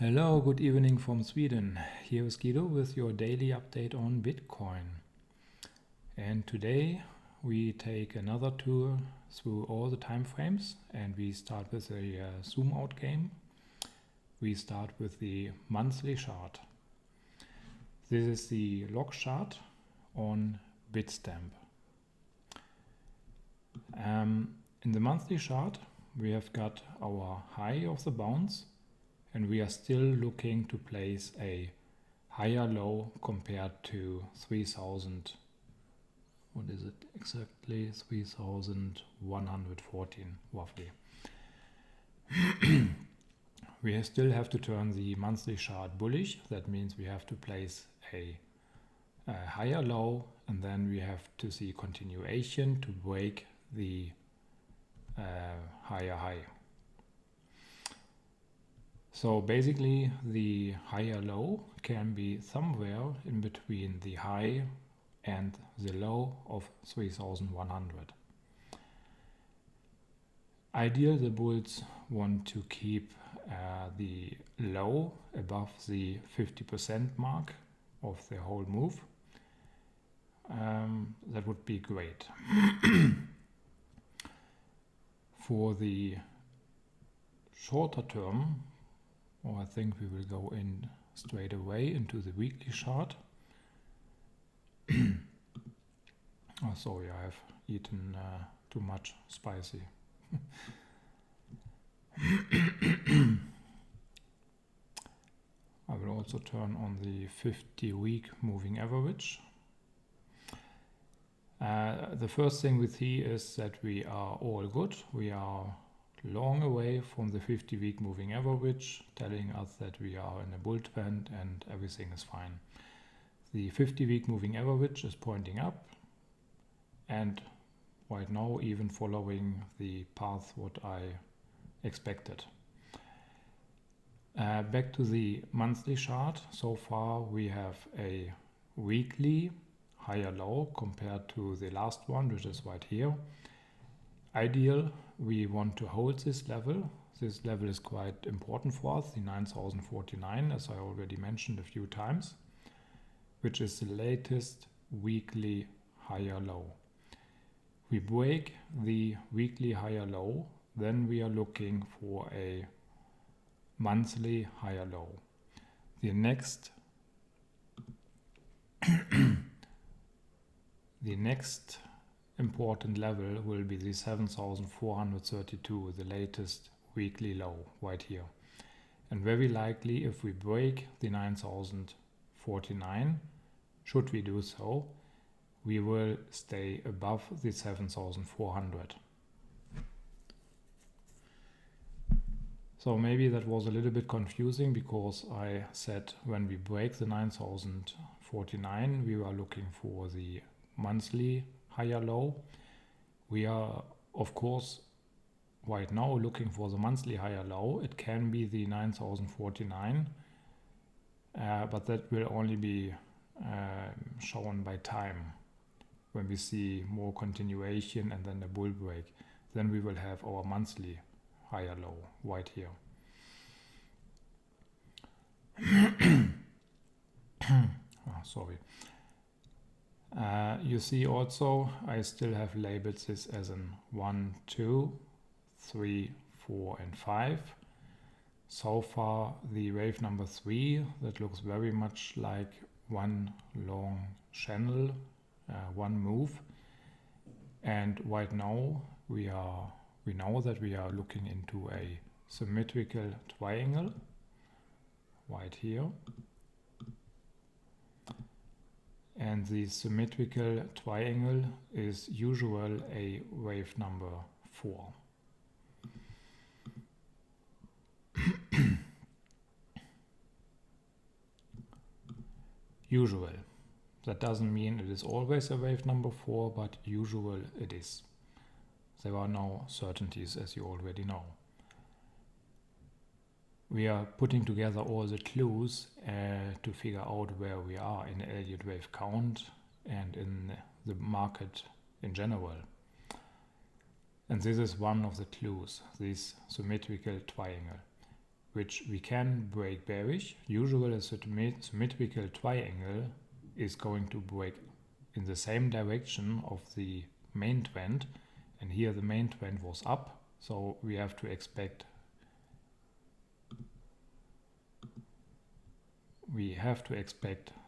Hello, good evening from Sweden. Here is Guido with your daily update on Bitcoin. And today we take another tour through all the time frames and we start with a zoom out game. We start with the monthly chart. This is the log chart on Bitstamp. In the monthly chart we have got our high of the bounce, and we are still looking to place a higher low compared to 3000. What is it exactly? 3114 roughly. We still have to turn the monthly chart bullish. That means we have to place a higher low, and then we have to see continuation to break the higher high. So basically the higher low can be somewhere in between the high and the low of 3100. Ideal, the bulls want to keep the low above the 50% mark of the whole move. That would be great. For the shorter term, I think we will go in straight away into the weekly chart. Oh, sorry, I have eaten too much spicy. I will also turn on the 50-week moving average. The first thing we see is that we are all good. We are long away from the 50-week moving average, telling us that we are in a bull trend and everything is fine. The 50-week moving average is pointing up, and right now even following the path what I expected. Back to the monthly chart. So far we have a weekly higher low compared to the last one, which is right here. Ideal, we want to hold this level. This level is quite important for us, the 9049, as I already mentioned a few times, which is the latest weekly higher low. We break the weekly higher low, then we are looking for a monthly higher low. The next important level will be the 7432, the latest weekly low right here. And very likely if we break the 9049, should we do so, we will stay above the 7400. So maybe that was a little bit confusing, because I said when we break the 9049 we are looking for the monthly higher low. We are of course right now looking for the monthly higher low. It can be the 9049, but that will only be shown by time. When we see more continuation and then a bull break, then we will have our monthly higher low right here. Sorry. You see also I still have labeled this as an 1, 2, 3, 4 and 5. So far the wave number 3, that looks very much like one long channel, one move. And right now we know that we are looking into a symmetrical triangle right here. And the symmetrical triangle is usual a wave number 4. Usual. That doesn't mean it is always a wave number 4, but usual it is. There are no certainties, as you already know. We are putting together all the clues to figure out where we are in the Elliott wave count and in the market in general. And this is one of the clues, this symmetrical triangle. which we can break bearish. Usually a symmetrical triangle is going to break in the same direction of the main trend, and here the main trend was up, so we have to expect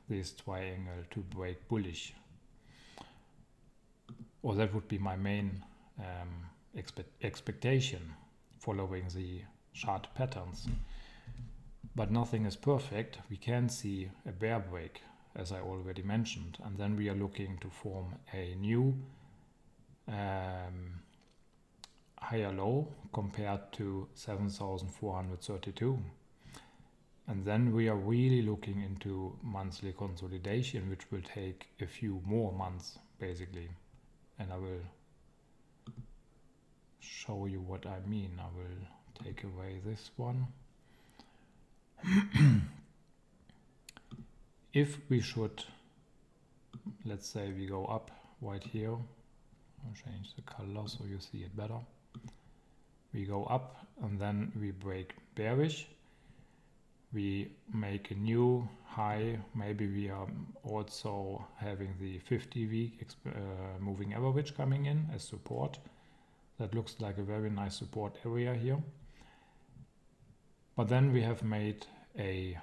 this triangle to break bullish, or that would be my main expectation following the chart patterns. But nothing is perfect. We can see a bear break, as I already mentioned, and then we are looking to form a new higher low compared to 7,432. And then we are really looking into monthly consolidation, which will take a few more months basically. And I will show you what I mean. I will take away this one. If we should, let's say we go up right here, I'll change the color so you see it better. We go up and then we break bearish. We make a new high. Maybe we are also having the 50-week moving average coming in as support. That looks like a very nice support area here. But then we have made the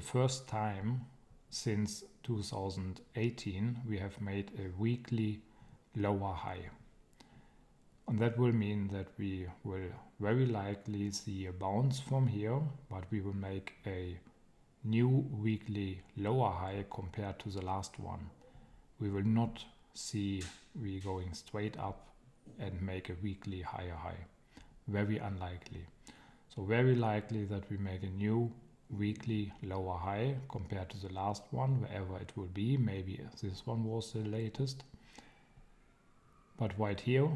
first time since 2018, we have made a weekly lower high. And that will mean that we will very likely see a bounce from here, but we will make a new weekly lower high compared to the last one. We will not see we going straight up and make a weekly higher high. Very unlikely. So very likely that we make a new weekly lower high compared to the last one, wherever it will be. Maybe this one was the latest. But right here,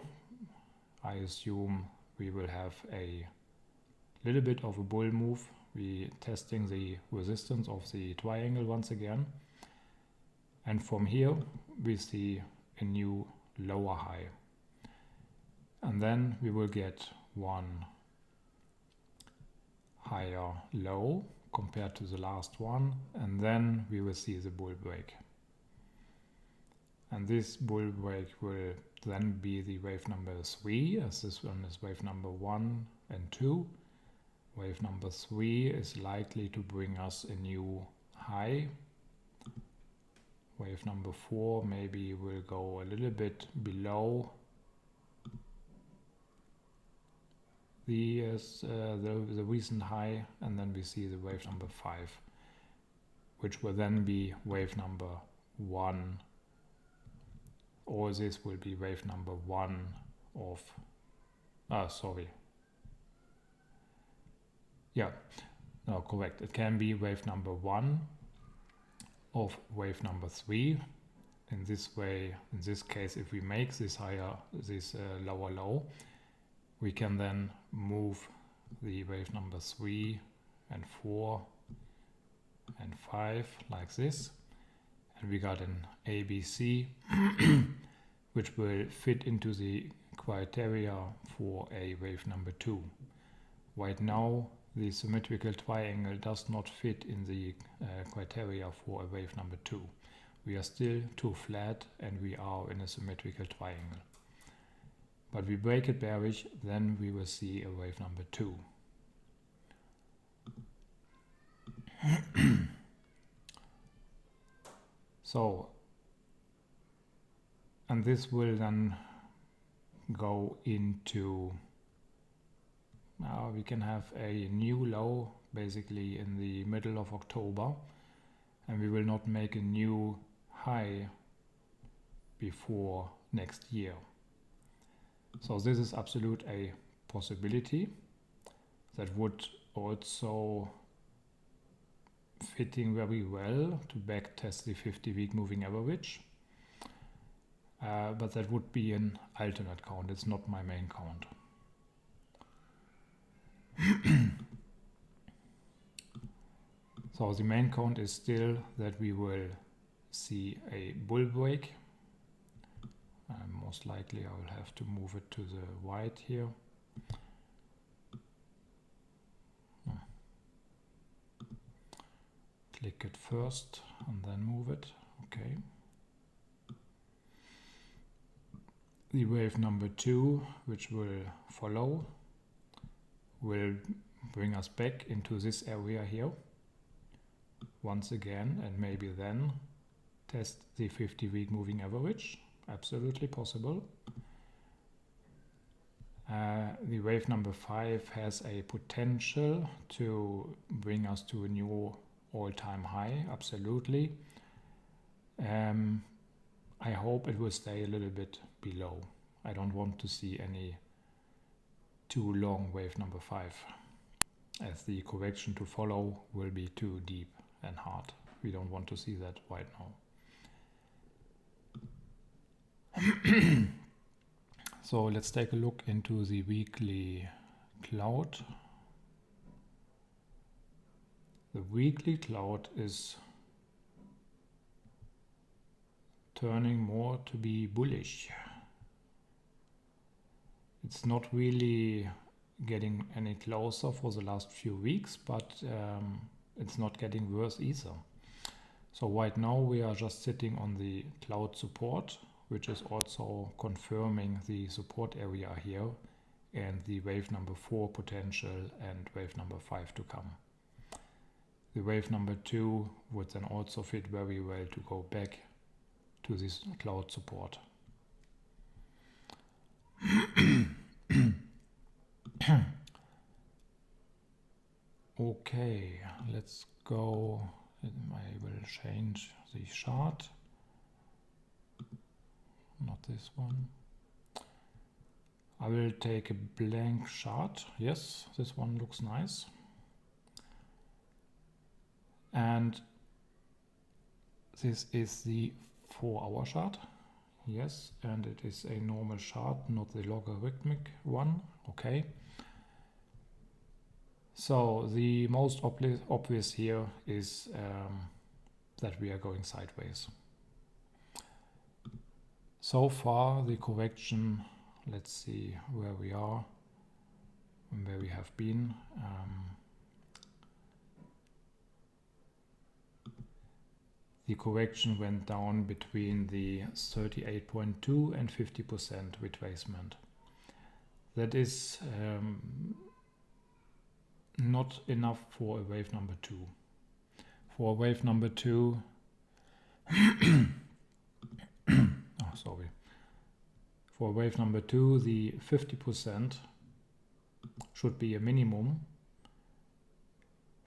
I assume we will have a little bit of a bull move. We testing the resistance of the triangle once again. And from here, we see a new lower high. And then we will get one higher low compared to the last one. And then we will see the bull break. And this bull break will then be the wave number 3, as this one is wave number 1 and 2. Wave number 3 is likely to bring us a new high. Wave number 4 maybe will go a little bit below the recent high, and then we see the wave number 5, which will then be wave number 1. Or this will be wave number 1 of, correct. It can be wave number 1 of wave number 3. In this way, in this case, if we make this lower low, we can then move the wave number 3 and 4 and 5 like this. And we got an ABC, which will fit into the criteria for a wave number 2. Right now, the symmetrical triangle does not fit in the criteria for a wave number 2. We are still too flat and we are in a symmetrical triangle. But we break it bearish, then we will see a wave number 2. So, and this will then go into, we can have a new low basically in the middle of October, and we will not make a new high before next year. So this is absolute a possibility that would also fitting very well to back test the 50-week moving average. But that would be an alternate count. It's not my main count. So the main count is still that we will see a bull break. Most likely I will have to move it to the right here. break it first and then move it. Okay. The wave number 2, which will follow, will bring us back into this area here once again, and maybe then test the 50-week moving average. Absolutely possible. The wave number 5 has a potential to bring us to a new all-time high, absolutely. I hope it will stay a little bit below. I don't want to see any too long wave number 5, as the correction to follow will be too deep and hard. We don't want to see that right now. So let's take a look into the weekly cloud. The weekly cloud is turning more to be bullish. It's not really getting any closer for the last few weeks, but it's not getting worse either. So right now we are just sitting on the cloud support, which is also confirming the support area here and the wave number 4 potential and wave number 5 to come. The wave number 2 would then also fit very well to go back to this cloud support. Okay, let's go. I will change the chart. Not this one. I will take a blank chart. Yes, this one looks nice. And this is the 4-hour chart. Yes, and it is a normal chart, not the logarithmic one. Okay. So the most obvious here is that we are going sideways. So far the correction, let's see where we are and where we have been. The correction went down between the 38.2 and 50% retracement. That is not enough for a wave number 2. For wave number 2, For wave number 2, the 50% should be a minimum.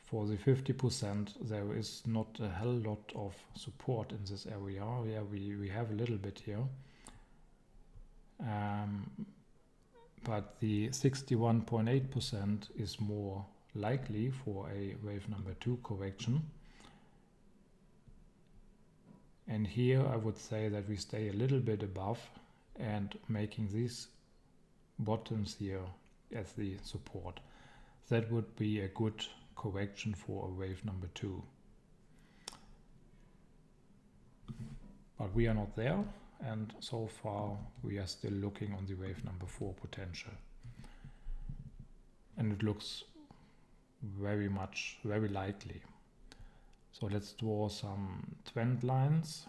For the 50%, there is not a hell lot of support in this area. Yeah, we have a little bit here. But the 61.8% is more likely for a wave number 2 correction. And here I would say that we stay a little bit above and making these bottoms here as the support. That would be a good correction for a wave number 2. But we are not there, and so far we are still looking on the wave number 4 potential. And it looks very likely. So let's draw some trend lines,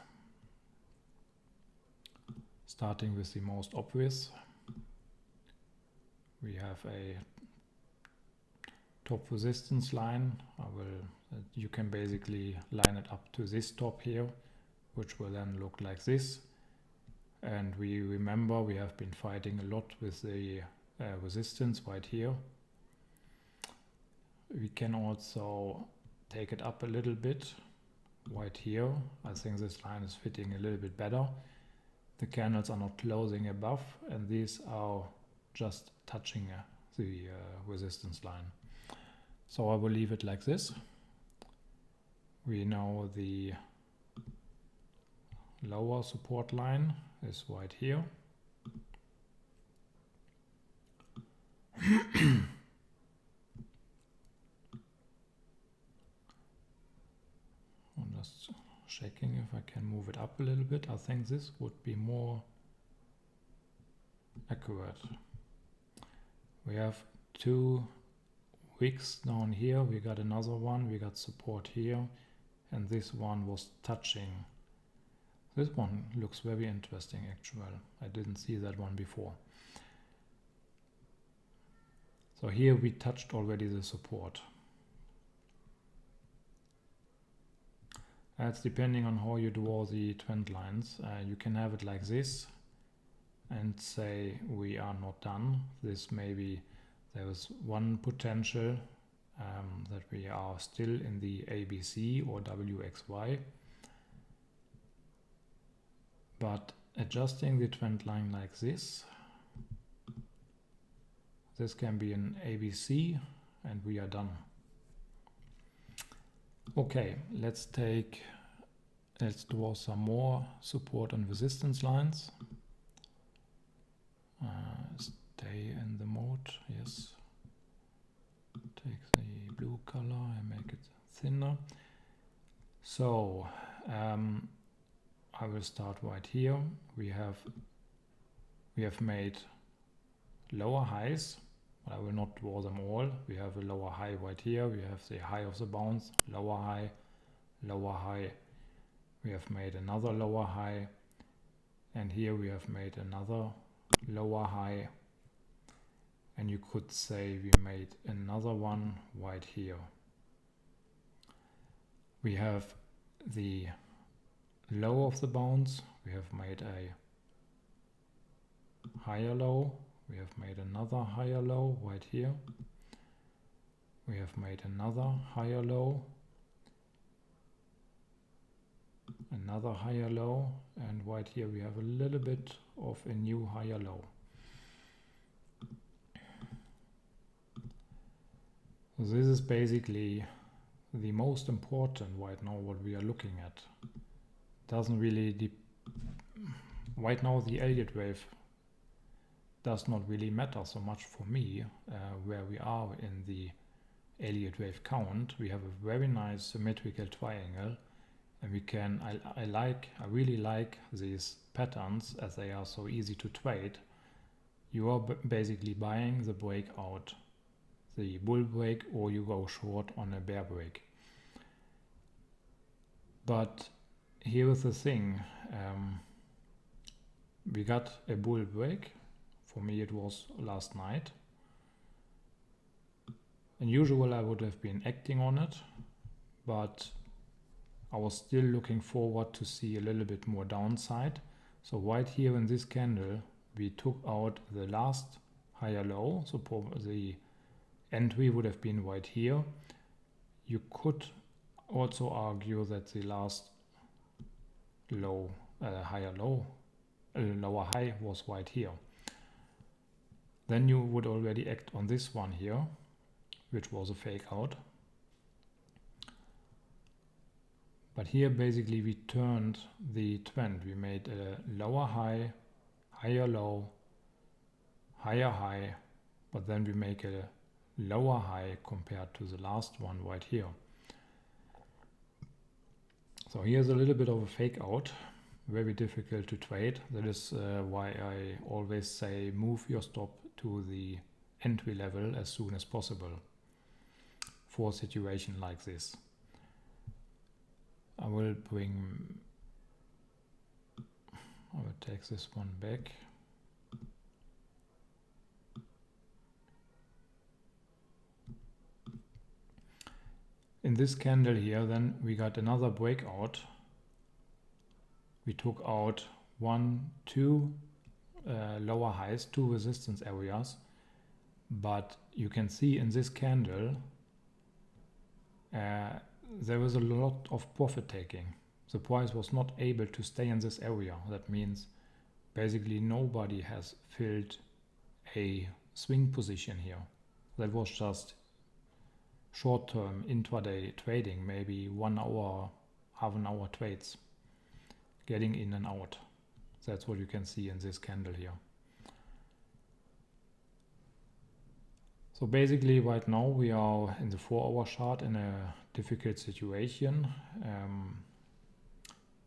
starting with the most obvious. We have a top resistance line. You can basically line it up to this top here, which will then look like this. And we remember we have been fighting a lot with the resistance right here. We can also take it up a little bit right here. I think this line is fitting a little bit better. The candles are not closing above, and these are just touching the resistance line. So I will leave it like this. We know the lower support line is right here. I'm just checking if I can move it up a little bit. I think this would be more accurate. We have 2 wicks down here. We got another one. We got support here and this one was touching. This one looks very interesting actually. I didn't see that one before. So here we touched already the support. That's depending on how you draw the trend lines. You can have it like this and say we are not done. This maybe there is one potential that we are still in the ABC or WXY. But adjusting the trend line like this can be an ABC and we are done. Okay, let's draw some more support and resistance lines. Stay in the mode, yes. Take the blue color and make it thinner. So I will start right here. We have made lower highs, but I will not draw them all. We have a lower high right here. We have the high of the bounce, lower high, lower high. We have made another lower high, and here we have made another lower high, and you could say we made another one right here. We have the low of the bounce, we have made a higher low, we have made another higher low right here, we have made another higher low, another higher low, and right here we have a little bit of a new higher low. So this is basically the most important right now what we are looking at. Doesn't really right now the Elliott wave does not really matter so much for me where we are in the Elliott wave count. We have a very nice symmetrical triangle, and we can I really like these patterns as they are so easy to trade. You are basically buying the breakout, the bull break, or you go short on a bear break. But here is the thing, we got a bull break. For me it was last night, and usually I would have been acting on it, but I was still looking forward to see a little bit more downside. So right here in this candle we took out the last higher low, so the entry would have been right here. You could also argue that the last low, lower high was right here. Then you would already act on this one here, which was a fake out. But here basically we turned the trend. We made a lower high, higher low, higher high, but then we make a lower high compared to the last one right here. So here's a little bit of a fake out, very difficult to trade. That is why I always say move your stop to the entry level as soon as possible for a situation like this. I will take this one back. In this candle here, then we got another breakout. We took out 1, 2 lower highs, 2 resistance areas, but you can see in this candle there was a lot of profit taking. The price was not able to stay in this area. That means basically nobody has filled a swing position here. That was just short-term intraday trading, maybe 1 hour, half an hour trades, getting in and out. That's what you can see in this candle here. So basically right now we are in the 4-hour chart in a difficult situation.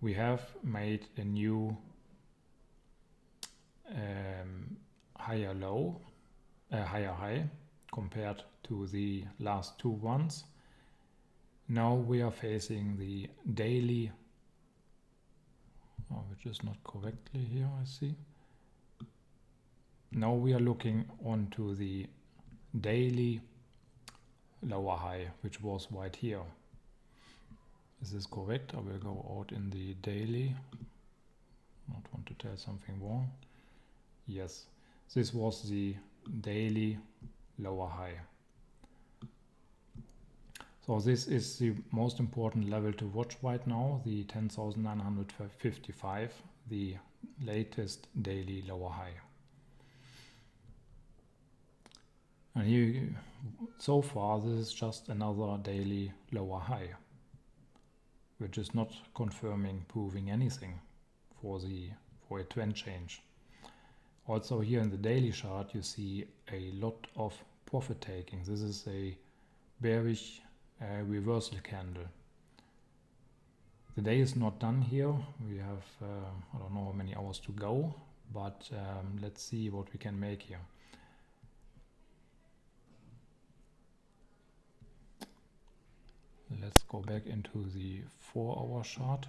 We have made a new higher low, higher high compared to the last 2 ones. Now we are facing the daily, which is not correctly here, I see. Now we are looking onto the daily lower high, which was right here. Is this correct? I will go out in the daily. Not want to tell something wrong. Yes, this was the daily lower high. So this is the most important level to watch right now, the 10,955, the latest daily lower high. And here, so far, this is just another daily lower high, which is not confirming, proving anything for a trend change. Also here in the daily chart, you see a lot of profit taking. This is a bearish reversal candle. The day is not done here. We have, I don't know how many hours to go, but let's see what we can make here. Let's go back into the 4-hour chart.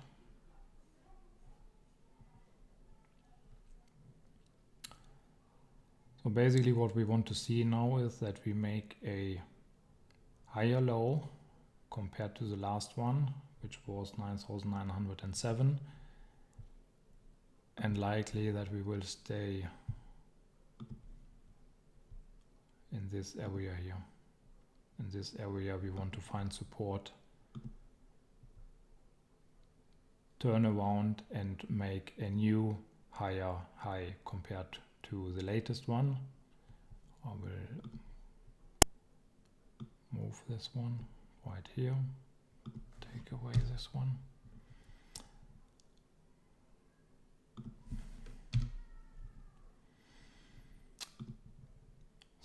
So basically what we want to see now is that we make a higher low compared to the last one, which was 9,907, and likely that we will stay in this area here. In this area we want to find support, turn around and make a new higher high compared to the latest one. I will move this one right here, take away this one.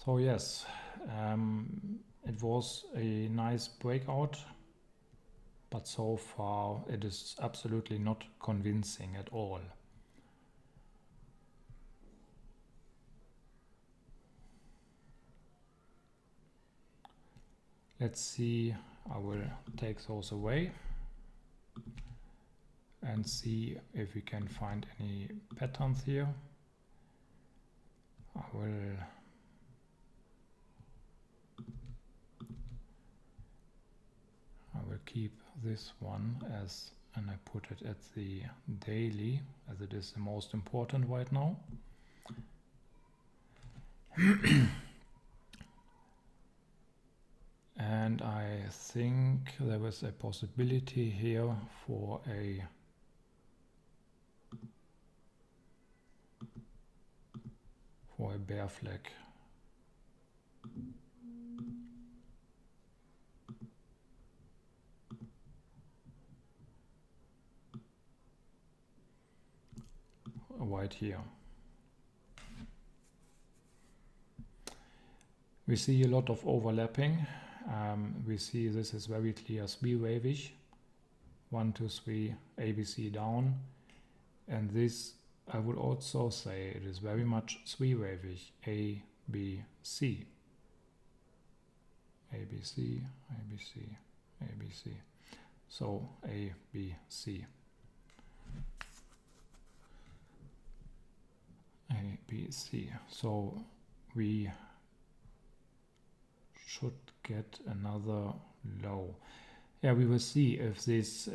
So yes, it was a nice breakout, but so far it is absolutely not convincing at all. Let's see, I will take those away and see if we can find any patterns here. I will keep this one as, and I put it at the daily, as it is the most important right now. And I think there is a possibility here for a bear flag. Right here. We see a lot of overlapping. We see this is very clear three-wavish. 1, 2, 3, ABC down. And this, I would also say, it is very much three-wavish. A, B, C. A, B, C, A, B, C, A, B, C. So A, B, C. A, B, C. So we should get another low. Yeah, we will see if this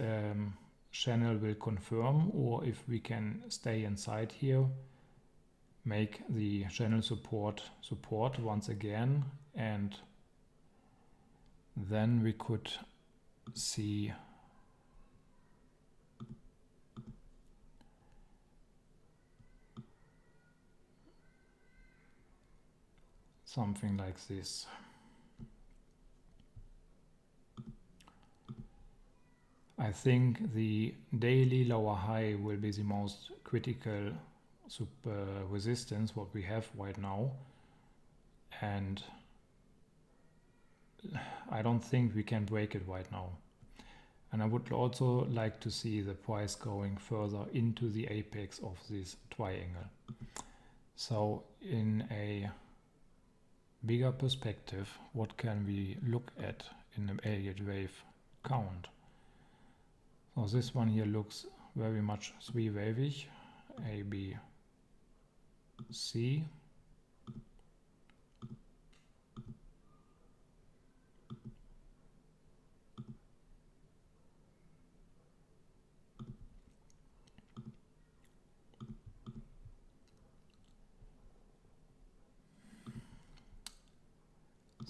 channel will confirm or if we can stay inside here, make the channel support once again, and then we could see something like this. I think the daily lower high will be the most critical resistance what we have right now, and I don't think we can break it right now. And I would also like to see the price going further into the apex of this triangle. So in a bigger perspective, what can we look at in the Elliott wave count. So this one here looks very much three-wavy, A, B, C.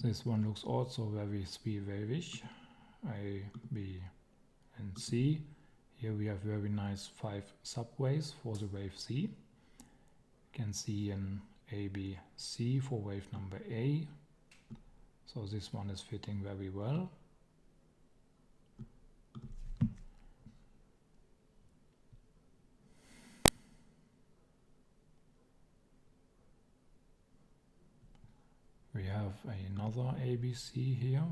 This one looks also very three-wavy, A, B, and C. Here we have very nice 5 subwaves for the wave C. You can see an A, B, C for wave number A. So this one is fitting very well. We have another ABC here.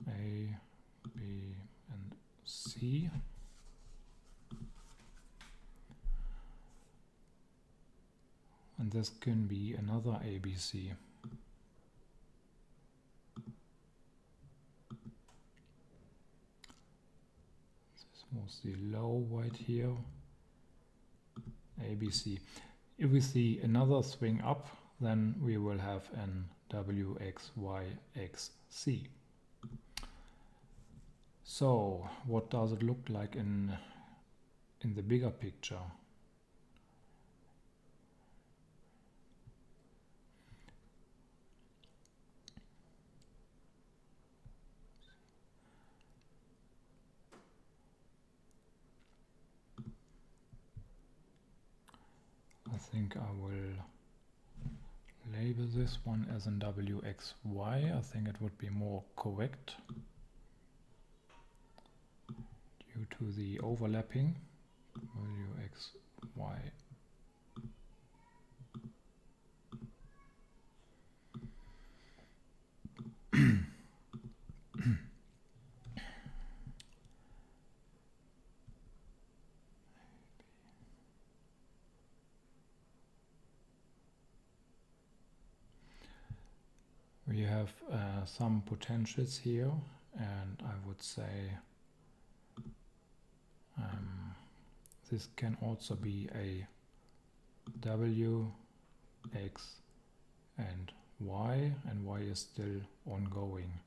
A, B, and C. And this can be another ABC. This was the low white here. ABC. If we see another swing up, then we will have an WXYXC. So what does it look like in the bigger picture? I think I will label this one as an WXY. I think it would be more correct due to the overlapping. WXY. We have some potentials here, and I would say this can also be a W, X, and Y is still ongoing.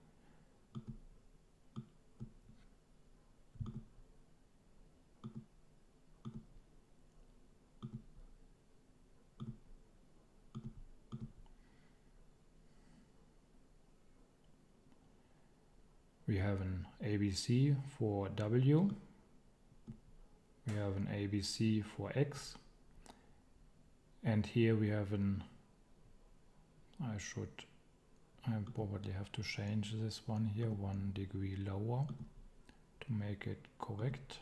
We have an ABC for W. We have an ABC for X. And here we have an, I probably have to change this one here 1 degree lower to make it correct.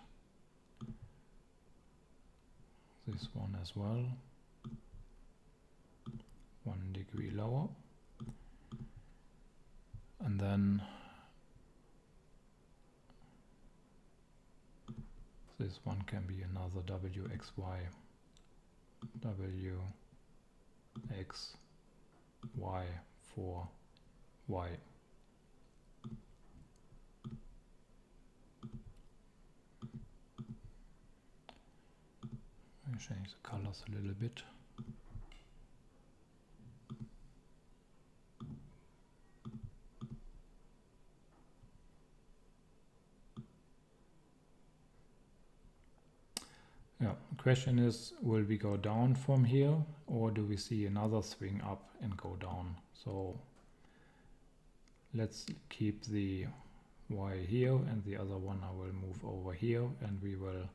This one as well, 1 degree lower. And then this one can be another WXY, WXY for Y. I change the colors a little bit. Yeah, the question is, will we go down from here, or do we see another swing up and go down? So let's keep the Y here, and the other one I will move over here, and we will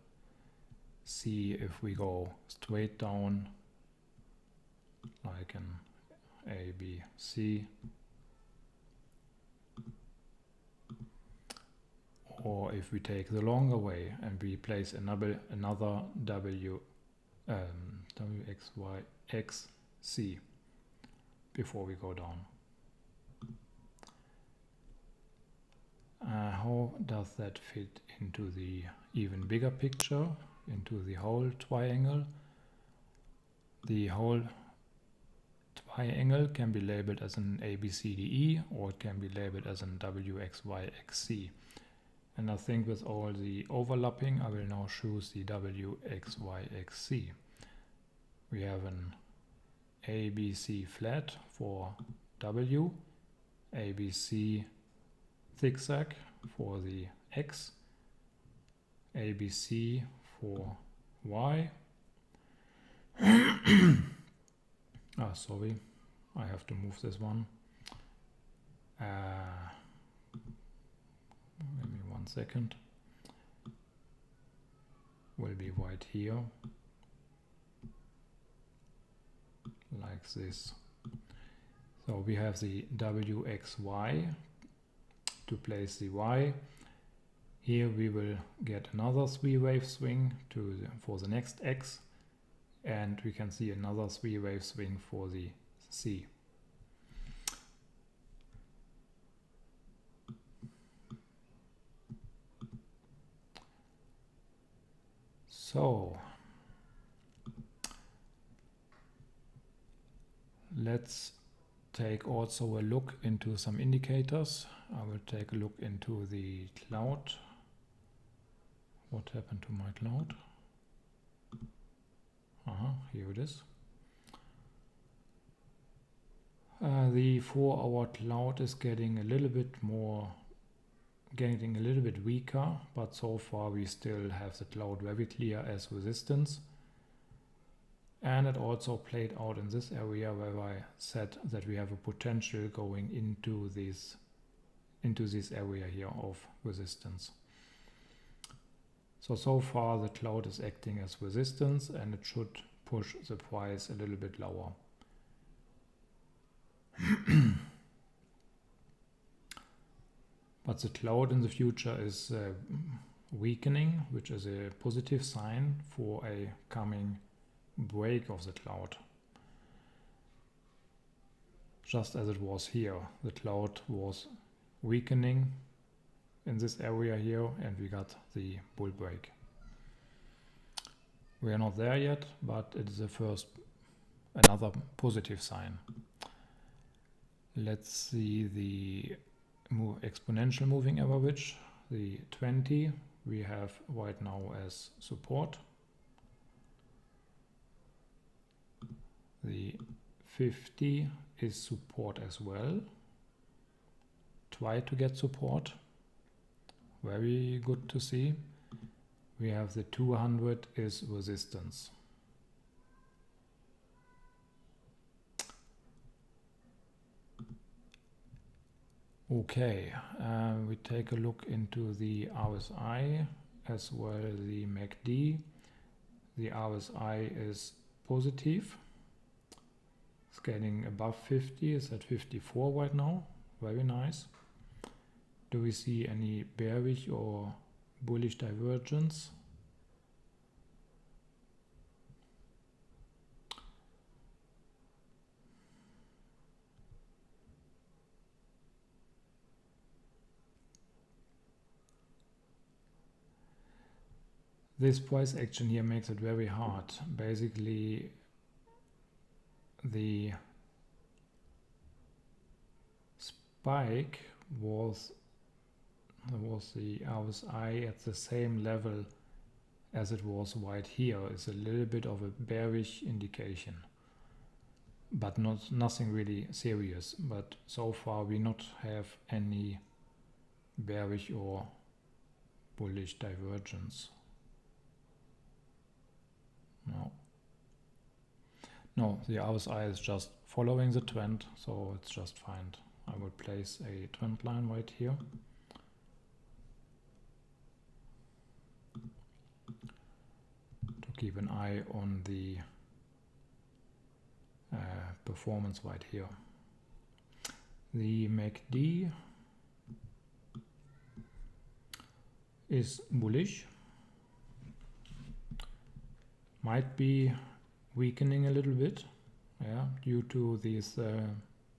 see if we go straight down like an A, B, C, or if we take the longer way and we place another WXYXC before we go down. How does that fit into the even bigger picture, into the whole triangle? The whole Y angle can be labeled as an ABCDE, or it can be labeled as an WXYXC. And I think with all the overlapping, I will now choose the WXYXC. We have an ABC flat for W, ABC zigzag for the X, ABC for Y. Sorry, I have to move this one. Give me 1 second. Will be right here, like this. So we have the WXY to place the Y. Here we will get another 3-wave swing for the next X, and we can see another 3-wave swing for the C. So let's take also a look into some indicators. I will take a look into the cloud. What happened to my cloud? Here it is. The 4-hour cloud is getting a little bit weaker, but so far we still have the cloud very clear as resistance. And it also played out in this area where I said that we have a potential going into this area here of resistance. So far the cloud is acting as resistance, and it should push the price a little bit lower. But the cloud in the future is weakening, which is a positive sign for a coming break of the cloud. Just as it was here, the cloud was weakening in this area here, and we got the bull break. We are not there yet, but it is another positive sign. Let's see the exponential moving average. The 20 we have right now as support. The 50 is support as well. Try to get support. Very good to see. We have the 200 is resistance. Okay, we take a look into the RSI as well as the MACD. The RSI is positive. It's getting above 50, it's at 54 right now. Very nice. Do we see any bearish or bullish divergence? This price action here makes it very hard. Basically, the spike was the RSI at the same level as it was right here. It's a little bit of a bearish indication, but nothing really serious. But so far we not have any bearish or bullish divergence. No, the RSI is just following the trend, so it's just fine. I will place a trend line right here. To keep an eye on the performance right here. The MACD is bullish. Might be weakening a little bit, due to this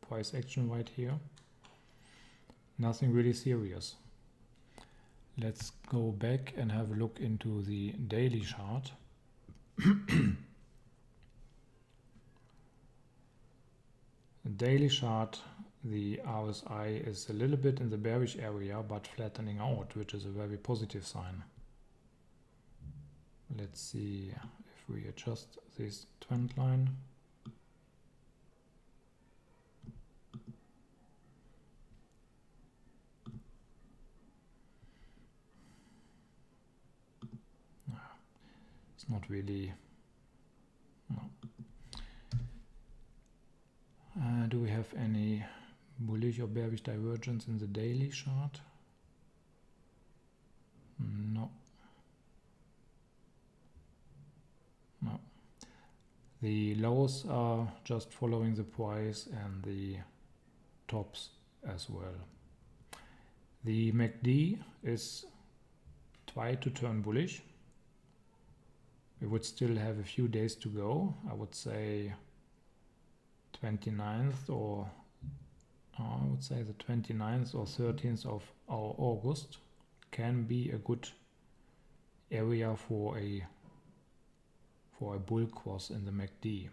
price action right here. Nothing really serious. Let's go back and have a look into the daily chart. The daily chart, the RSI is a little bit in the bearish area but flattening out, which is a very positive sign. Let's see if we adjust this trend line. It's not really, no. Do we have any bullish or bearish divergence in the daily chart? No. No. The lows are just following the price and the tops as well. The MACD is trying to turn bullish. We would still have a few days to go. I would say 29th or I would say the 29th or 13th of our August can be a good area for a bull cross in the MACD.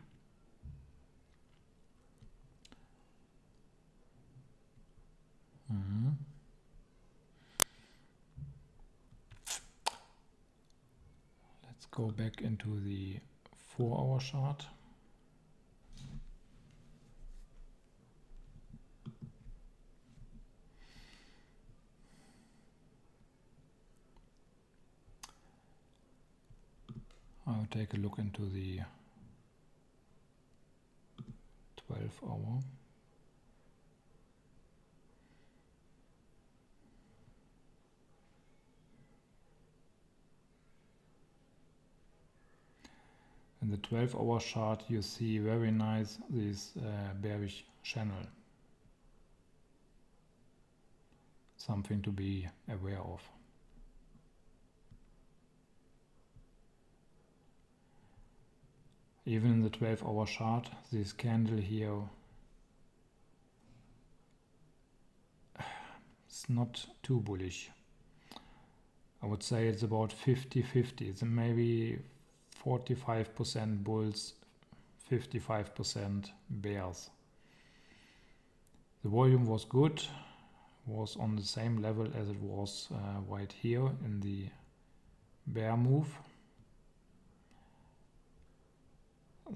Let's go back into the 4-hour chart. I'll take a look into the 12-hour. In the 12-hour chart you see very nice this bearish channel. Something to be aware of. Even in the 12-hour chart, this candle here is not too bullish. I would say it's about 50-50. It's maybe 45% bulls, 55% bears. The volume was good, was on the same level as it was right here in the bear move.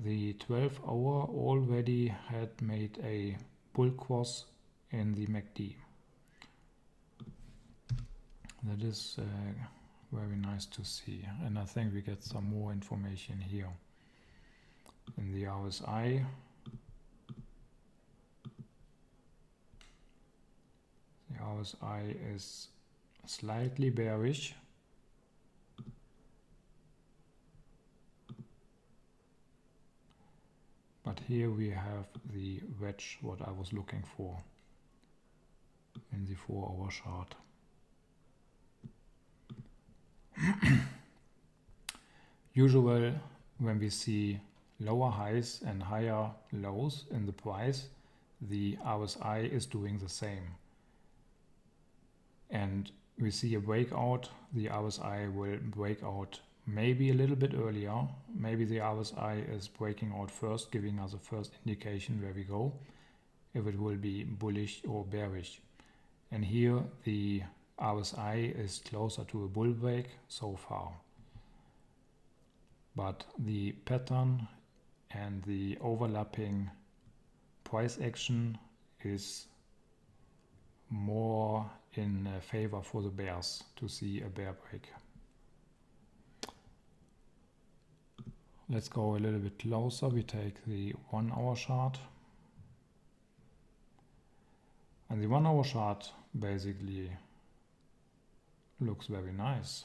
The 12-hour already had made a bull cross in the MACD. That is very nice to see, and I think we get some more information here. In the RSI, the RSI is slightly bearish. But here we have the wedge, what I was looking for in the 4-hour chart. Usually when we see lower highs and higher lows in the price, the RSI is doing the same. And we see a breakout, the RSI will break out maybe a little bit earlier. Maybe the RSI is breaking out first, giving us a first indication where we go, if it will be bullish or bearish. And here the RSI is closer to a bull break so far. But the pattern and the overlapping price action is more in favor for the bears to see a bear break. Let's go a little bit closer. We take the 1-hour chart. And the 1-hour chart basically looks very nice.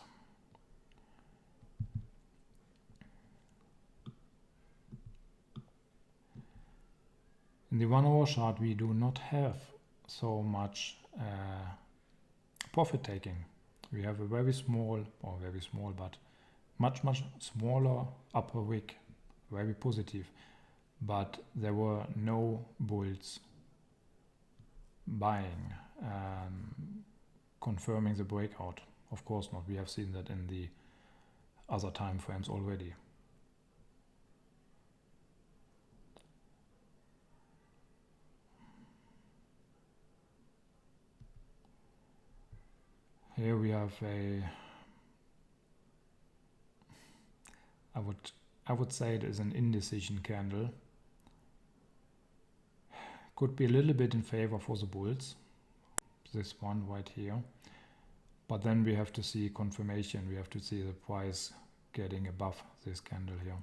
In the 1-hour chart we do not have so much profit taking. We have a very small, but much smaller upper wick, very positive, but there were no bulls buying, confirming the breakout. Of course not, we have seen that in the other time frames already. Here we have I would say it is an indecision candle. Could be a little bit in favor for the bulls, this one right here. But then we have to see confirmation. We have to see the price getting above this candle here.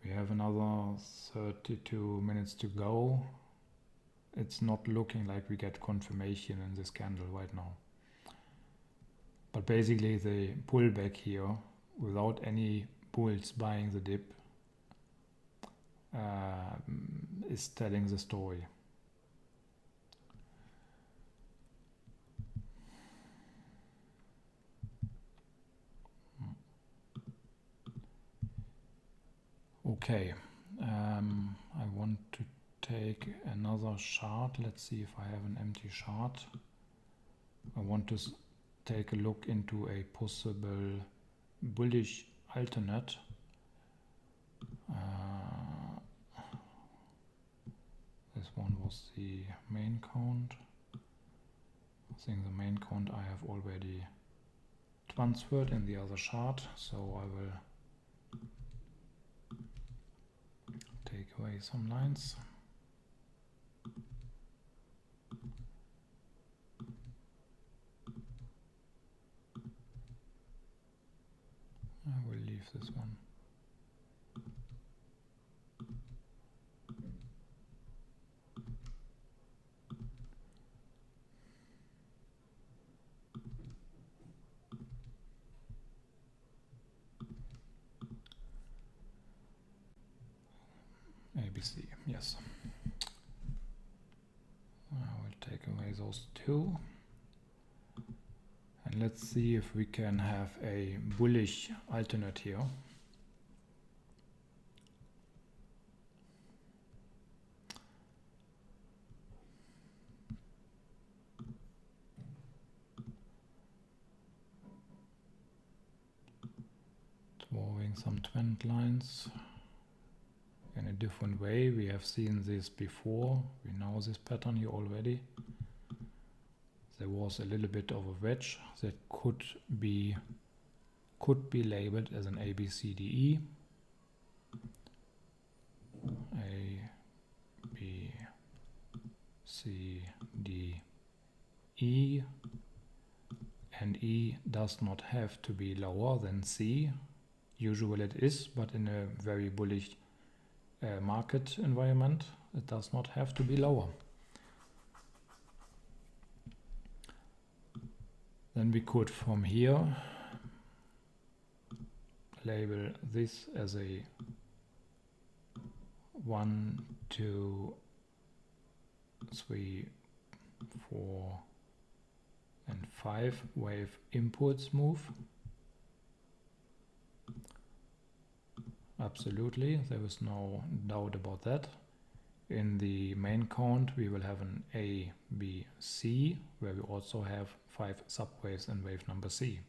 We have another 32 minutes to go. It's not looking like we get confirmation in this candle right now. But basically the pullback here, without any bulls buying the dip, is telling the story. Okay, I want to take another chart. Let's see if I have an empty chart. I want to take a look into a possible bullish alternate. This one was the main count. I think the main count I have already transferred in the other chart, so I will take away some lines. I will leave this one. ABC, yes. I will take away those two. And let's see if we can have a bullish alternate here. Drawing some trend lines in a different way. We have seen this before. We know this pattern here already. There was a little bit of a wedge that could be labeled as an ABCDE. A, B, C, D, E. And E does not have to be lower than C. Usually it is, but in a very bullish market environment, it does not have to be lower. Then we could from here label this as a 1, 2, 3, 4 and 5 wave impulse move. Absolutely, there is no doubt about that. In the main count we will have an A, B, C, where we also have 5 subwaves in wave number C.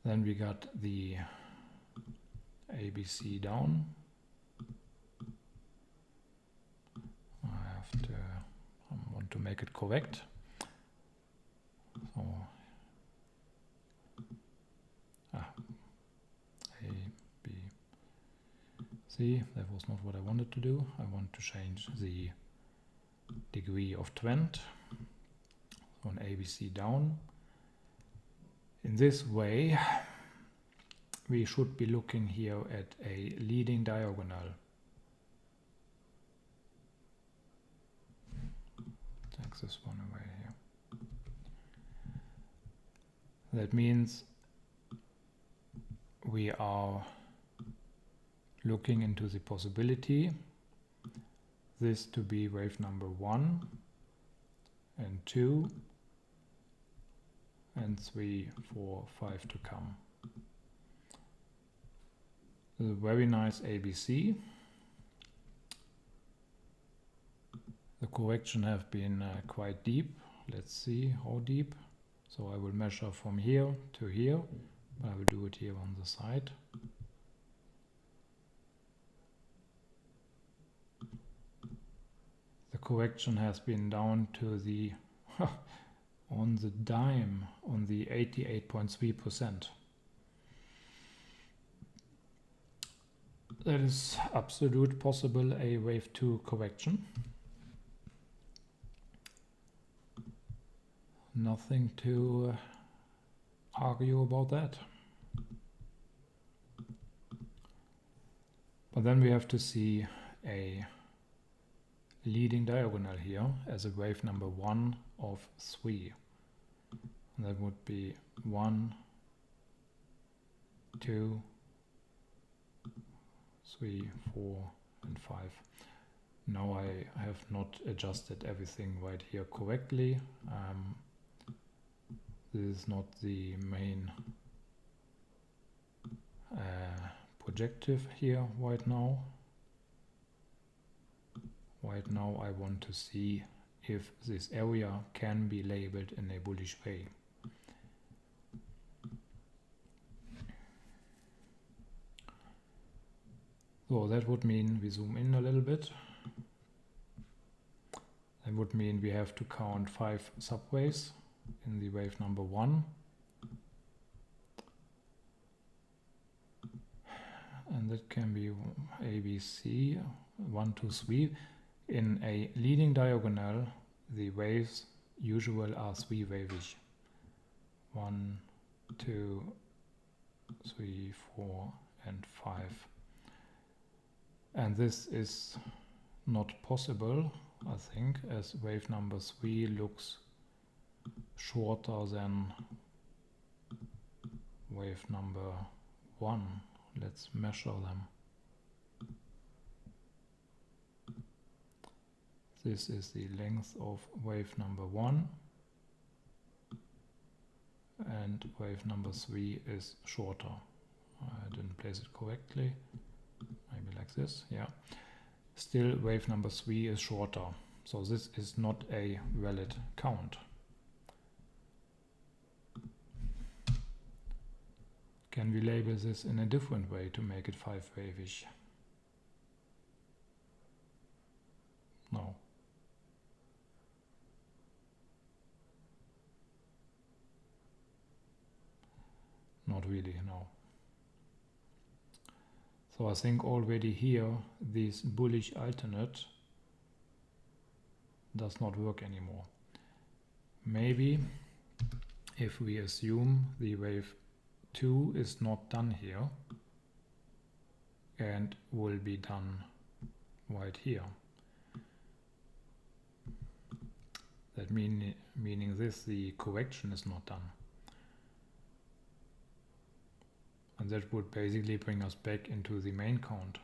Then we got the ABC down. I want to make it correct. So A, B, C, that was not what I wanted to do. I want to change the degree of trend. So an ABC down. In this way, we should be looking here at a leading diagonal. Take this one away here. That means we are looking into the possibility this to be wave number 1 and 2 and 3, 4, 5 to come. A very nice ABC. The correction have been quite deep. Let's see how deep. So I will measure from here to here, but I will do it here on the side. The correction has been down to the on the dime, on the 88.3%. That is absolute possible a wave 2 correction. Nothing to argue about that. But then we have to see a leading diagonal here as a wave number 1 of 3. And that would be 1, 2, 3, 4, and 5. Now I have not adjusted everything right here correctly. This is not the main projective here right now. Right now I want to see if this area can be labeled in a bullish way. So that would mean we zoom in a little bit. That would mean we have to count 5 subwaves in the wave number 1. And that can be A, B, C, 1, 2, 3. In a leading diagonal, the waves usually are 3 wavish. 1, 2, 3, 4, and 5. And this is not possible, I think, as wave number 3 looks shorter than wave number 1. Let's measure them. This is the length of wave number 1, and wave number 3 is shorter. I didn't place it correctly. Maybe like this, yeah. Still, wave number 3 is shorter, so this is not a valid count. Can we label this in a different way to make it 5 wavish? No. Not really, no. So I think already here this bullish alternate does not work anymore. Maybe if we assume the wave 2 is not done here and will be done right here. That meaning this, the correction is not done. And that would basically bring us back into the main count.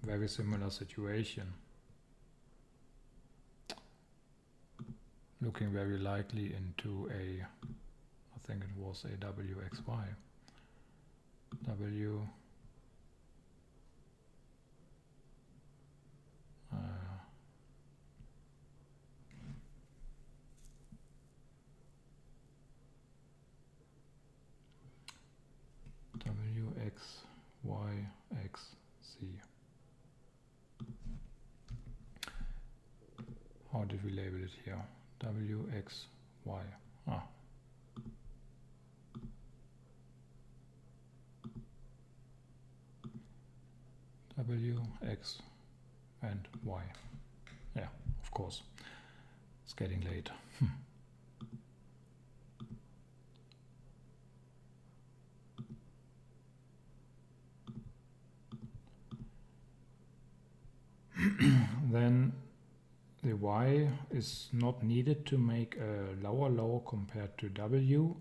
Very similar situation. Looking very likely into a, I think it was a WXY. W WXYXZ. How did we label it here? WXY. Ah. W, X, and Y. Yeah, of course. It's getting late. Then the Y is not needed to make a lower low compared to W,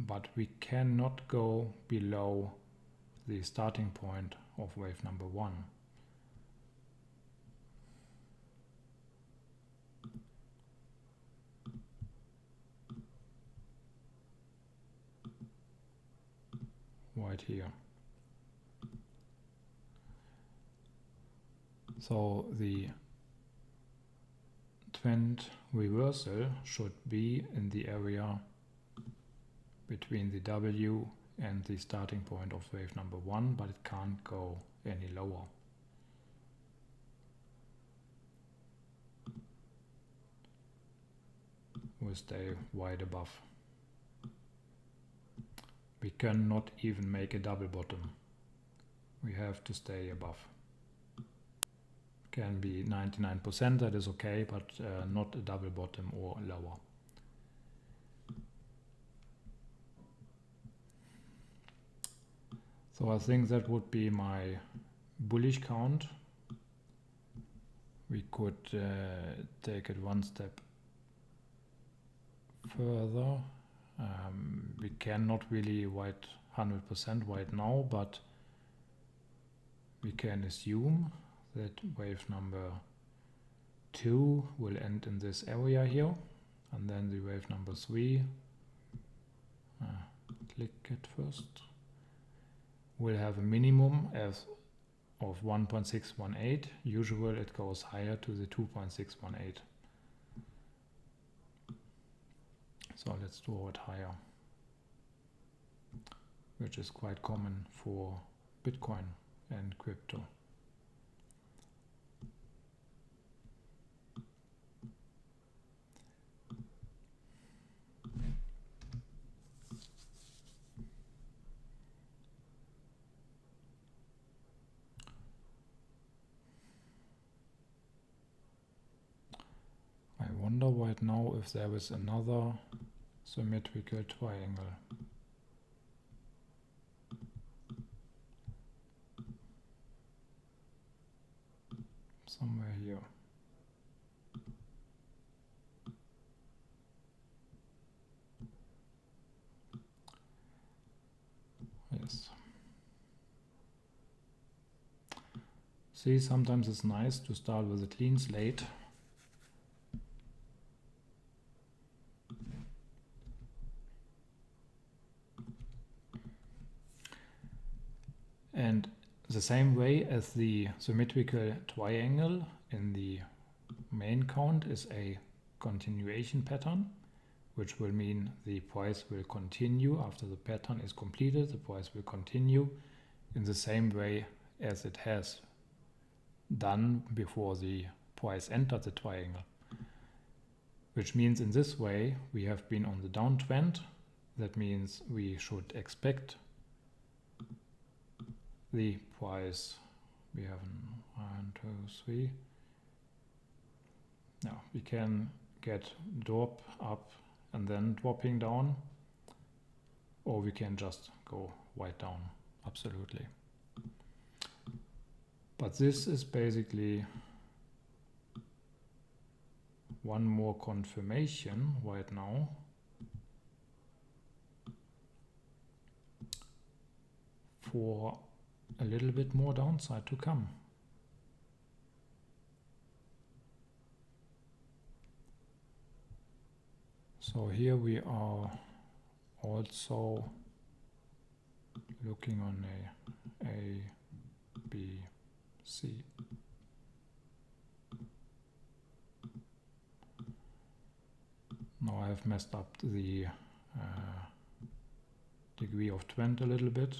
but we cannot go below the starting point of wave number 1. Right here. So the trend reversal should be in the area between the W and the starting point of wave number 1, but it can't go any lower. will stay wide above. We cannot even make a double bottom. We have to stay above. Can be 99%, that is okay, but not a double bottom or lower. So I think that would be my bullish count. We could take it one step further. We cannot really write 100% right now, but we can assume that wave number 2 will end in this area here, and then the wave number 3, click it first, will have a minimum of 1.618. Usually it goes higher to the 2.618. So let's draw it higher, which is quite common for Bitcoin and crypto. I wonder right now if there is another symmetrical triangle. Somewhere here. Yes. See, sometimes it's nice to start with a clean slate. And the same way as the symmetrical triangle in the main count is a continuation pattern, which will mean the price will continue after the pattern is completed. The price will continue in the same way as it has done before the price entered the triangle. Which means in this way we have been on the downtrend. That means we should expect the price, we have 1, 2, 3. Now we can get drop up and then dropping down, or we can just go right down, absolutely. But this is basically one more confirmation right now for a little bit more downside to come. So here we are also looking on A, B, C. Now I have messed up the degree of trend a little bit.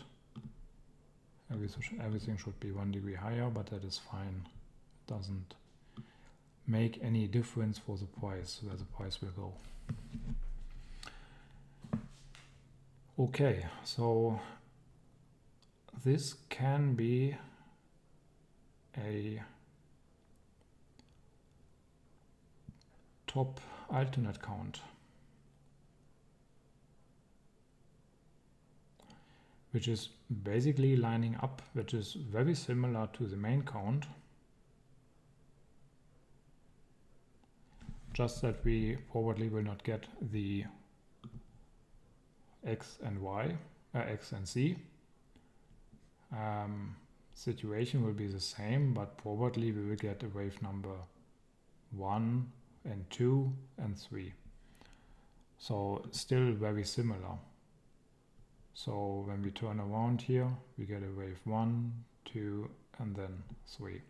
Everything should be 1 degree higher, but that is fine. It doesn't make any difference for the price, where the price will go. Okay, so this can be a top alternate count, which is basically lining up, which is very similar to the main count, just that we probably will not get the X and Y, X and Z. Situation will be the same, but probably we will get a wave number 1 and 2 and 3. So still very similar. So when we turn around here, we get a wave 1, 2, and then 3.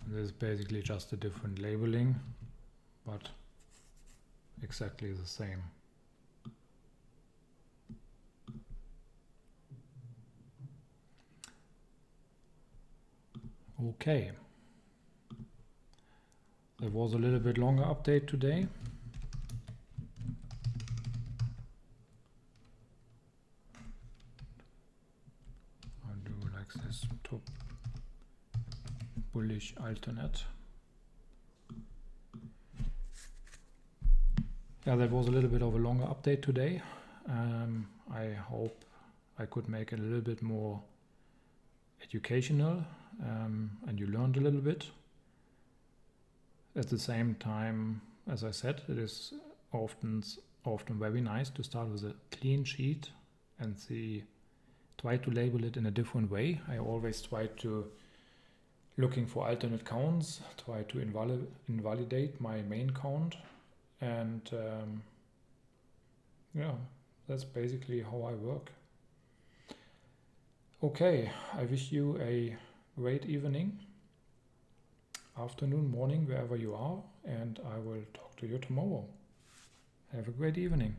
And this is basically just a different labeling, but exactly the same. Okay. There was a little bit longer update today. I'll do like this, top bullish alternate. Yeah, that was a little bit of a longer update today. I hope I could make it a little bit more educational and you learned a little bit. At the same time, as I said, it is often very nice to start with a clean sheet and try to label it in a different way. I always try to looking for alternate counts, try to invalidate my main count, and yeah, that's basically how I work. Okay, I wish you a great evening, afternoon, morning, wherever you are, and I will talk to you tomorrow. Have a great evening.